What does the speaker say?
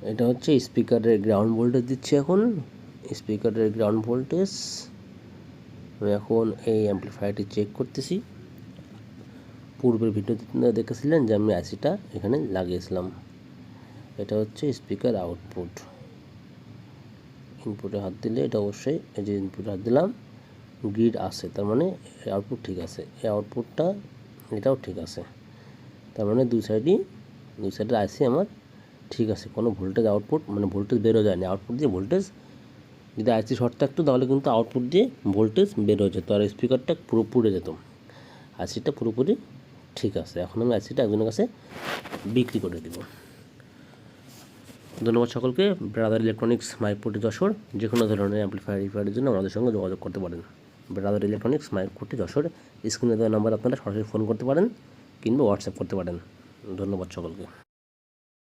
এটা হচ্ছে স্পিকারের গ্রাউন্ড ভোল্টেজ দিচ্ছি এখন। স্পিকারের গ্রাউন্ড ভোল্টেজ আমি এখন এই অ্যাম্পলিফায়ারটি চেক করতেছি। পূর্বের ভিডিওতে দেখেছিলেন যে আমি আইসিটা এখানে লাগিয়েছিলাম। এটা হচ্ছে স্পিকার আউটপুট। ইনপুটে হাত দিলে এটা অবশ্যই, এই যে ইনপুটে হাত দিলাম, গ্রিড আছে, তার মানে আউটপুট ঠিক আছে। এই আউটপুটটা এটাও ঠিক আছে, তার মানে দুই সাইডের আইসি আমার ঠিক আছে। কোনো ভোল্টেজ আউটপুট মানে ভোল্টেজ বেরো যায়নি। আউটপুট দিয়ে ভোল্টেজ, যদি আইসি শর্ট থাকতো তাহলে কিন্তু আউটপুট দিয়ে ভোল্টেজ বের হয়ে যেত আর স্পিকারটা পুরো পুড়ে যেত। আইসিটা পুরোপুরি ঠিক আছে। এখন আমি আইসিটা একজনের কাছে বিক্রি করে দেব। ধন্যবাদ সকলকে। Brother electronics, Maikpatti Jessore. যে কোনো ধরনের অ্যাম্পলিফায়ারের জন্য আমাদের সঙ্গে যোগাযোগ করতে পারেন। Brother electronics, Maikpatti Jessore. স্ক্রিনে দেওয়া নাম্বার আপনারা সরাসরি ফোন করতে পারেন কিংবা হোয়াটসঅ্যাপ করতে পারেন। ধন্যবাদ সকলকে।